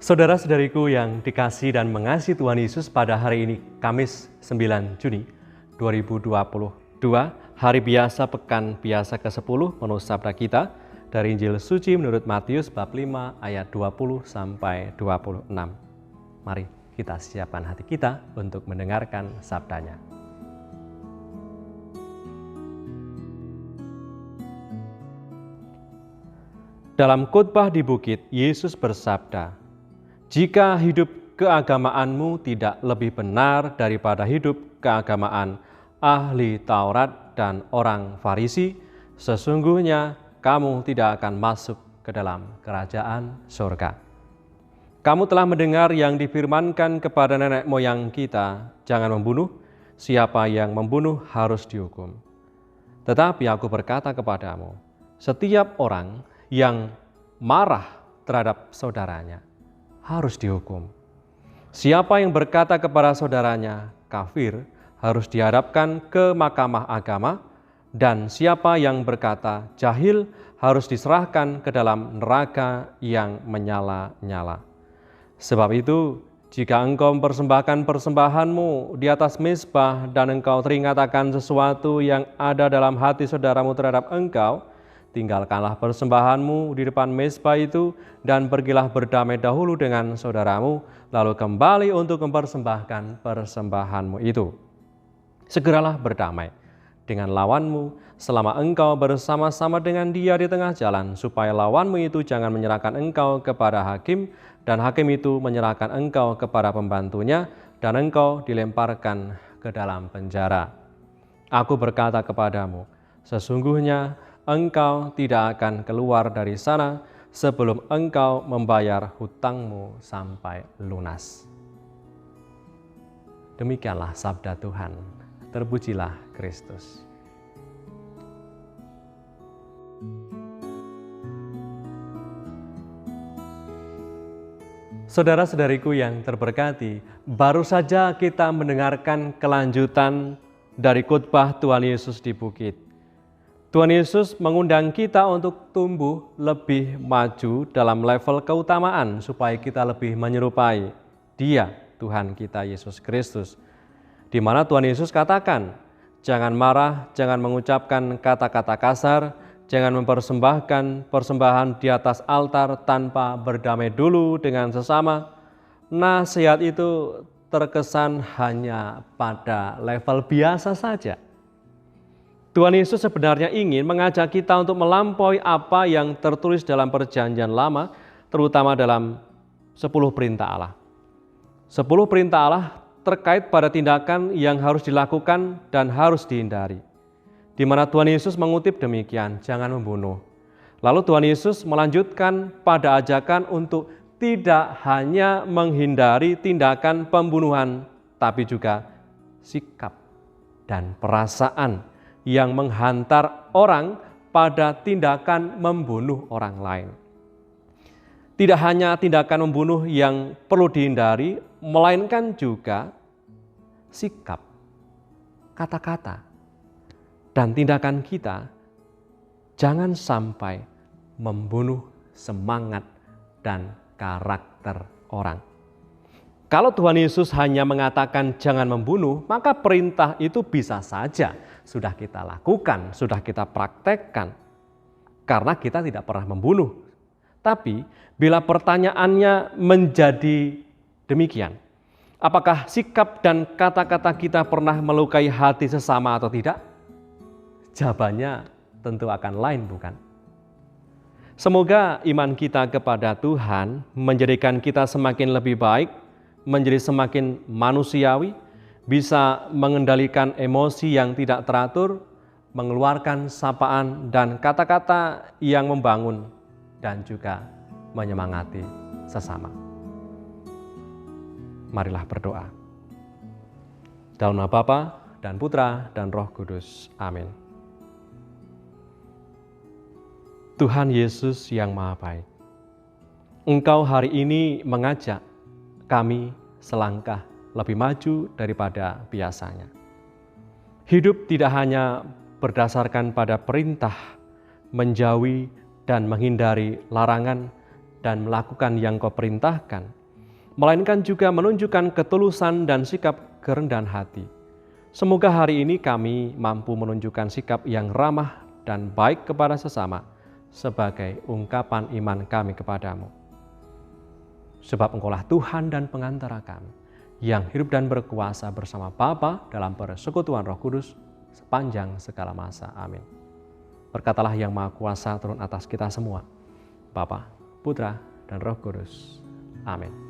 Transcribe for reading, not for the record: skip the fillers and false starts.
Saudara-saudariku yang dikasihi dan mengasihi Tuhan Yesus, pada hari ini Kamis 9 Juni 2022, hari biasa pekan biasa ke-10, menurut sabda kita dari Injil Suci menurut Matius bab 5 ayat 20 sampai 26. Mari kita siapkan hati kita untuk mendengarkan sabdanya. Dalam khotbah di bukit, Yesus bersabda, "Jika hidup keagamaanmu tidak lebih benar daripada hidup keagamaan ahli Taurat dan orang Farisi, sesungguhnya kamu tidak akan masuk ke dalam kerajaan surga. Kamu telah mendengar yang difirmankan kepada nenek moyang kita, jangan membunuh, siapa yang membunuh harus dihukum. Tetapi aku berkata kepadamu, setiap orang yang marah terhadap saudaranya harus dihukum. Siapa yang berkata kepada saudaranya kafir harus dihadapkan ke mahkamah agama, dan siapa yang berkata jahil harus diserahkan ke dalam neraka yang menyala-nyala. Sebab itu, jika engkau mempersembahkan persembahanmu di atas mezbah dan engkau teringat akan sesuatu yang ada dalam hati saudaramu terhadap engkau, tinggalkanlah persembahanmu di depan mezbah itu dan pergilah berdamai dahulu dengan saudaramu, lalu kembali untuk mempersembahkan persembahanmu itu. Segeralah berdamai dengan lawanmu selama engkau bersama-sama dengan dia di tengah jalan, supaya lawanmu itu jangan menyerahkan engkau kepada hakim, dan hakim itu menyerahkan engkau kepada pembantunya, dan engkau dilemparkan ke dalam penjara. Aku berkata kepadamu, sesungguhnya engkau tidak akan keluar dari sana sebelum engkau membayar hutangmu sampai lunas." Demikianlah sabda Tuhan. Terpujilah Kristus. Saudara-saudariku yang terberkati, baru saja kita mendengarkan kelanjutan dari khotbah Tuhan Yesus di bukit. Tuhan Yesus mengundang kita untuk tumbuh lebih maju dalam level keutamaan supaya kita lebih menyerupai Dia, Tuhan kita Yesus Kristus. Di mana Tuhan Yesus katakan, jangan marah, jangan mengucapkan kata-kata kasar, jangan mempersembahkan persembahan di atas altar tanpa berdamai dulu dengan sesama. Nasihat itu terkesan hanya pada level biasa saja. Tuhan Yesus sebenarnya ingin mengajak kita untuk melampaui apa yang tertulis dalam Perjanjian Lama, terutama dalam 10 perintah Allah. 10 perintah Allah terkait pada tindakan yang harus dilakukan dan harus dihindari. Di mana Tuhan Yesus mengutip demikian, jangan membunuh. Lalu Tuhan Yesus melanjutkan pada ajakan untuk tidak hanya menghindari tindakan pembunuhan, tapi juga sikap dan perasaan yang menghantar orang pada tindakan membunuh orang lain. Tidak hanya tindakan membunuh yang perlu dihindari, melainkan juga sikap, kata-kata, dan tindakan kita jangan sampai membunuh semangat dan karakter orang. Kalau Tuhan Yesus hanya mengatakan jangan membunuh, maka perintah itu bisa saja sudah kita lakukan, sudah kita praktekkan, karena kita tidak pernah membunuh. Tapi bila pertanyaannya menjadi demikian, apakah sikap dan kata-kata kita pernah melukai hati sesama atau tidak? Jawabannya tentu akan lain, bukan? Semoga iman kita kepada Tuhan menjadikan kita semakin lebih baik, menjadi semakin manusiawi, bisa mengendalikan emosi yang tidak teratur, mengeluarkan sapaan dan kata-kata yang membangun, dan juga menyemangati sesama. Marilah berdoa. Dalam nama Bapa dan Putra dan Roh Kudus. Amin. Tuhan Yesus yang Maha Baik, Engkau hari ini mengajak kami selangkah lebih maju daripada biasanya. Hidup tidak hanya berdasarkan pada perintah menjauhi dan menghindari larangan, dan melakukan yang Kau perintahkan, melainkan juga menunjukkan ketulusan dan sikap kerendahan hati. Semoga hari ini kami mampu menunjukkan sikap yang ramah dan baik kepada sesama sebagai ungkapan iman kami kepadamu. Sebab Engkaulah Tuhan dan pengantara kami, yang hidup dan berkuasa bersama Bapa dalam persekutuan Roh Kudus sepanjang segala masa. Amin. Berkatalah yang Maha Kuasa turun atas kita semua, Bapa, Putra, dan Roh Kudus. Amin.